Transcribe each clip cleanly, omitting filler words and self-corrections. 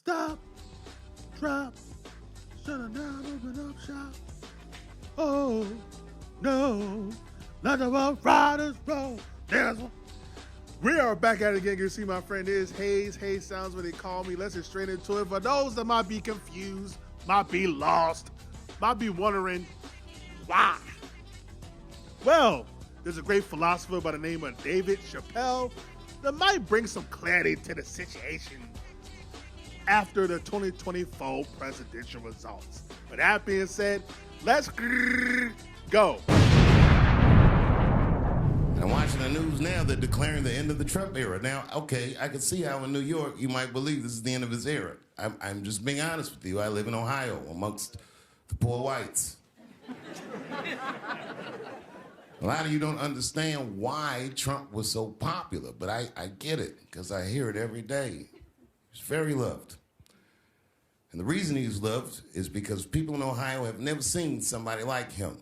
Stop, drop, shut it down, open up shop. Oh, no, not about Riders Row. There's one. We are back at it again. You see my friend is Hayes. Hayes sounds what they call me. Let's get straight into it. For those that might be confused, might be lost, might be wondering why. Well, there's a great philosopher by the name of David Chappelle that might bring some clarity to the situation after the 2024 presidential results. With that being said, let's go. I'm watching the news now. They're declaring the end of the Trump era. Now, okay, I can see how in New York you might believe this is the end of his era. I'm just being honest with you. I live in Ohio amongst the poor whites. A lot of you don't understand why Trump was so popular, but I get it because I hear it every day. He's very loved. And the reason he's loved is because people in Ohio have never seen somebody like him.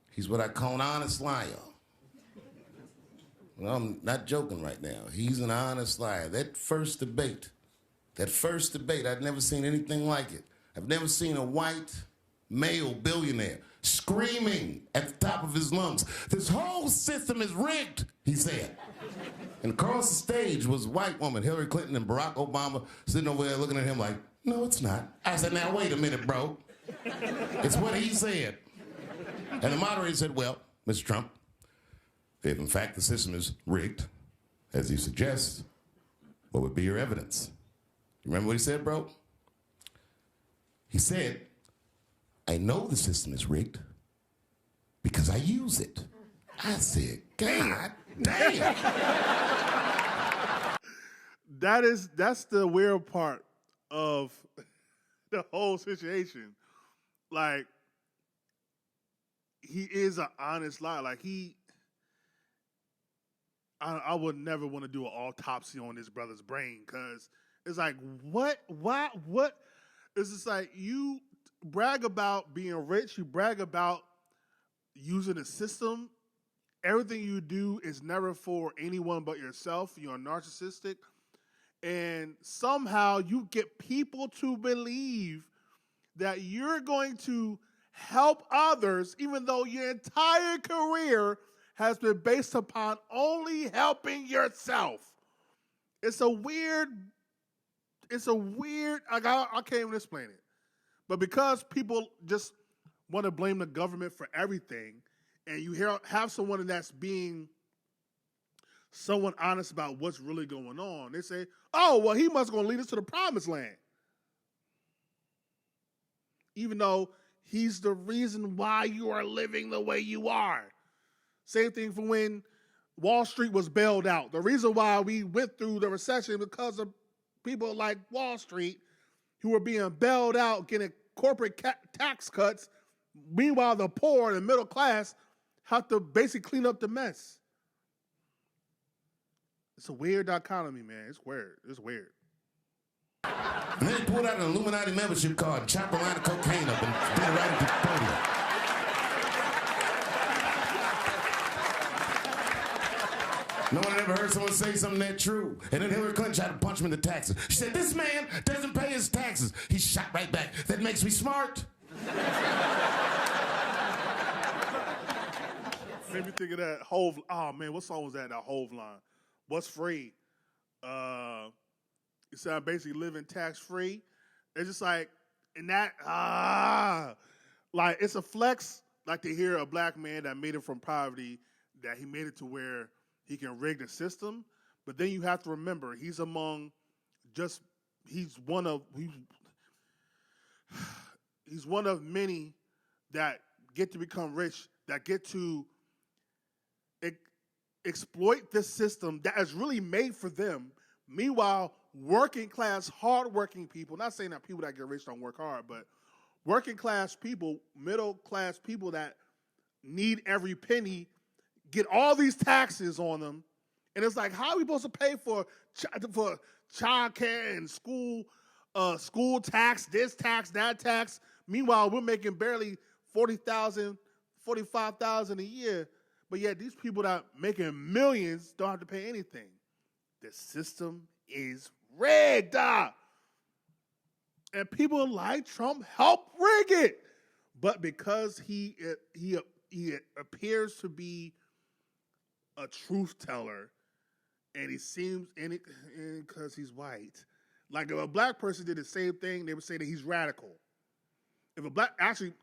He's what I call an honest liar. Well, I'm not joking right now. He's an honest liar. That first debate, I'd never seen anything like it. I've never seen a white male billionaire screaming at the top of his lungs, "This whole system is rigged," he said. And across the stage was a white woman, Hillary Clinton and Barack Obama, sitting over there looking at him like, "No, it's not." I said, "Now, wait a minute, bro. It's what he said." And the moderator said, "Well, Mr. Trump, if in fact the system is rigged, as you suggest, what would be your evidence?" You remember what he said, bro? He said, "I know the system is rigged because I use it." I said, "God damn." That's the weird part of the whole situation. Like, he is an honest liar. Like, I would never want to do an autopsy on this brother's brain because it's like, what? It's just like you brag about being rich, you brag about using the system. Everything you do is never for anyone but yourself. You're narcissistic. And somehow you get people to believe that you're going to help others, even though your entire career has been based upon only helping yourself. It's a weird, I can't even explain it. But because people just want to blame the government for everything, and you have someone that's being someone honest about what's really going on, they say, "Oh, well, he must going to lead us to the promised land." Even though he's the reason why you are living the way you are. Same thing for when Wall Street was bailed out. The reason why we went through the recession because of people like Wall Street who were being bailed out, getting corporate tax cuts. Meanwhile, the poor and the middle class have to basically clean up the mess. It's a weird dichotomy, man. It's weird. And then he pulled out an Illuminati membership card, chopped a line of cocaine up, and did it right at the podium. No one had ever heard someone say something that true. And then Hillary Clinton tried to punch him in the taxes. She said, "This man doesn't pay his taxes." He shot right back. "That makes me smart." Made me think of that Hove. Oh man, what song was that? That Hove line. "What's free?" You said I'm basically living tax free. It's just like, and that like it's a flex. Like to hear a black man that made it from poverty, that he made it to where he can rig the system. But then you have to remember, he's one of many that get to become rich, that get to exploit this system that is really made for them. Meanwhile, working class, hardworking people, not saying that people that get rich don't work hard, but working class people, middle class people that need every penny, get all these taxes on them. And it's like, how are we supposed to pay for child care and school tax, this tax, that tax? Meanwhile, we're making barely $40,000, $45,000 a year. But yet these people that are making millions don't have to pay anything. The system is rigged. And people like Trump helped rig it. But because he appears to be a truth teller, and he seems, and because he's white, like if a black person did the same thing, they would say that he's radical. If a black, actually,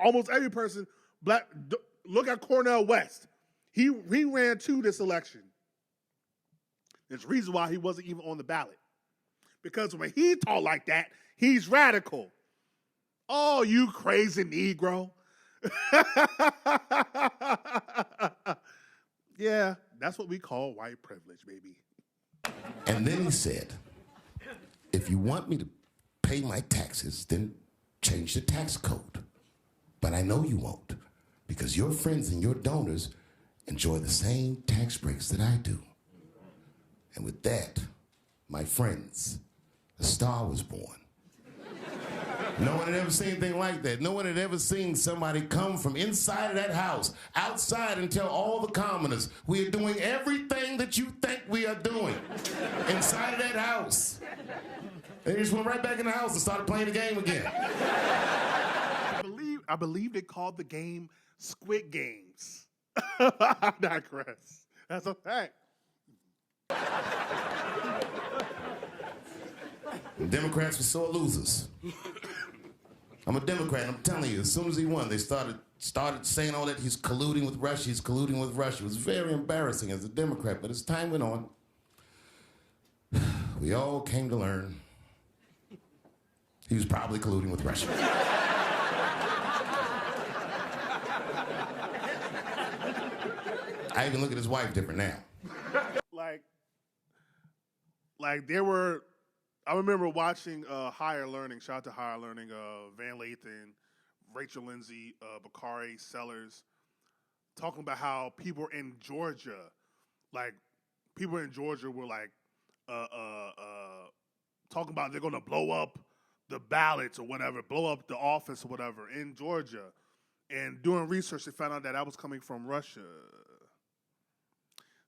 almost every person, black, look at Cornel West. He ran to this election. There's a reason why he wasn't even on the ballot. Because when he talk like that, he's radical. Oh, you crazy Negro. Yeah, that's what we call white privilege, baby. And then he said, if you want me to pay my taxes, then change the tax code. But I know you won't, because your friends and your donors enjoy the same tax breaks that I do. And with that, my friends, a star was born. No one had ever seen anything like that. No one had ever seen somebody come from inside of that house, outside, and tell all the commoners, we are doing everything that you think we are doing inside of that house. And they just went right back in the house and started playing the game again. I believe they called the game Squid Games. I digress. That's a fact. The Democrats were sore losers. I'm a Democrat, and I'm telling you, as soon as he won, they started saying all that he's colluding with Russia, he's colluding with Russia. It was very embarrassing as a Democrat, but as time went on, we all came to learn he was probably colluding with Russia. I even look at his wife different now. Like there were, I remember watching Higher Learning, shout out to Higher Learning, Van Lathan, Rachel Lindsay, Bakari Sellers, talking about how people in Georgia, were like, talking about they're going to blow up the ballots or whatever, blow up the office or whatever in Georgia. And doing research, they found out that was coming from Russia.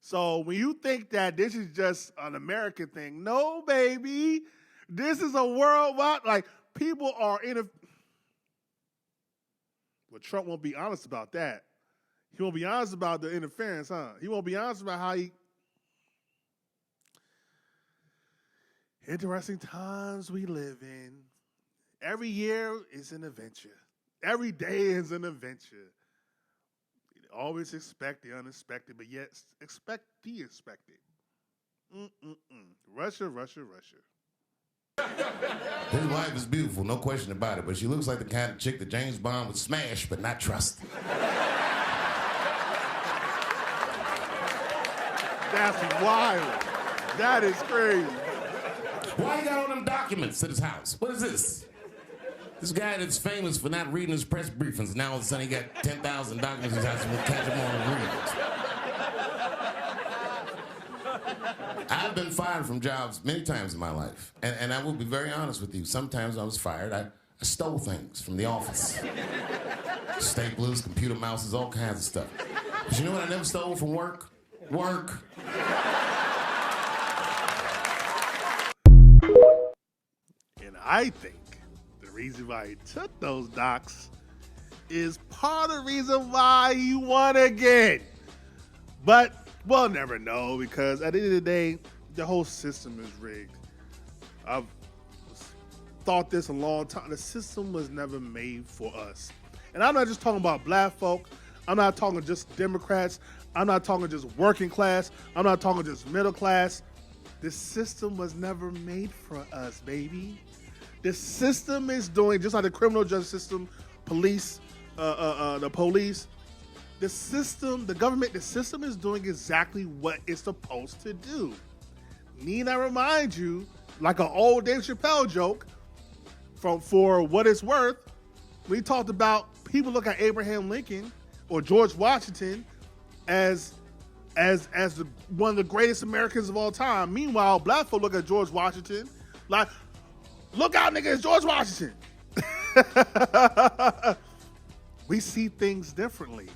So when you think that this is just an American thing, no, baby. This is a worldwide, like, people are Well, Trump won't be honest about that. He won't be honest about the interference, huh? He won't be honest about how he... Interesting times we live in. Every year is an adventure. Every day is an adventure. Always expect the unexpected, but yet expect the expected. Russia, Russia, Russia. His wife is beautiful, no question about it, but she looks like the kind of chick that James Bond would smash but not trust. That's wild. That is crazy. Why you got all them documents at his house? What is this? This guy that's famous for not reading his press briefings, now all of a sudden he got 10,000 documents in his house and we'll catch him on the readings. I've been fired from jobs many times in my life. And I will be very honest with you. Sometimes I was fired. I stole things from the office. Staplers, computer mouses, all kinds of stuff. But you know what I never stole from work? Work. And I think the reason why he took those docs is part of the reason why he won again. But we'll never know, because at the end of the day, the whole system is rigged. I've thought this a long time. The system was never made for us. And I'm not just talking about black folk. I'm not talking just Democrats. I'm not talking just working class. I'm not talking just middle class. The system was never made for us, baby. The system is doing, just like the criminal justice system, police, the police, the system, the government, the system is doing exactly what it's supposed to do. Need I remind you, like an old Dave Chappelle joke, for what it's worth, we talked about people look at Abraham Lincoln or George Washington as one of the greatest Americans of all time. Meanwhile, black folk look at George Washington like, look out, nigga, it's George Washington. We see things differently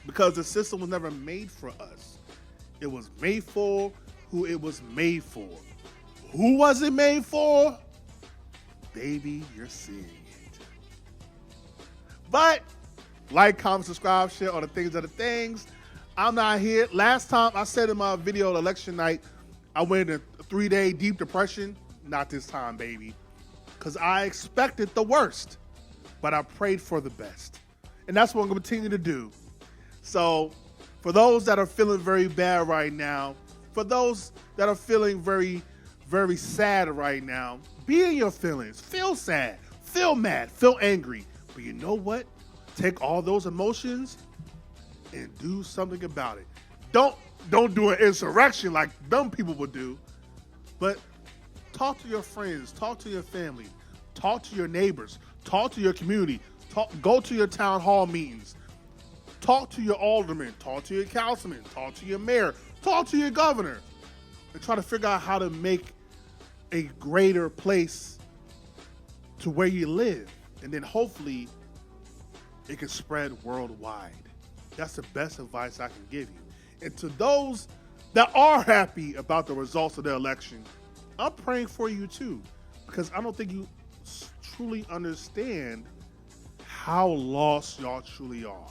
because the system was never made for us. It was made for who it was made for. Who was it made for? baby, you're seeing it. But like, comment, subscribe, share all the things are the things. I'm not here. Last time I said in my video, election night, I went in a 3-day deep depression. Not this time, baby. Because I expected the worst, but I prayed for the best. And that's what I'm going to continue to do. So for those that are feeling very bad right now, for those that are feeling very, very sad right now, be in your feelings. Feel sad, feel mad, feel angry. But you know what? Take all those emotions and do something about it. Don't do an insurrection like dumb people would do, but talk to your friends, talk to your family, talk to your neighbors, talk to your community, go to your town hall meetings, talk to your alderman, talk to your councilman, talk to your mayor, talk to your governor, and try to figure out how to make a greater place to where you live. And then hopefully it can spread worldwide. That's the best advice I can give you. And to those that are happy about the results of the election, I'm praying for you too, because I don't think you truly understand how lost y'all truly are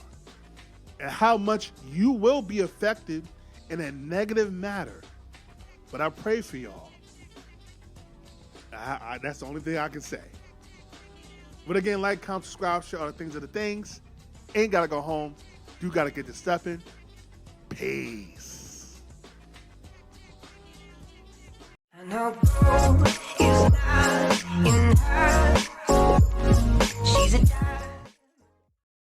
and how much you will be affected in a negative manner. But I pray for y'all. That's the only thing I can say. But again, like, comment, subscribe, share all the things are the things. Ain't gotta go home. Do gotta get to stepping. Peace. I know gold is not enough.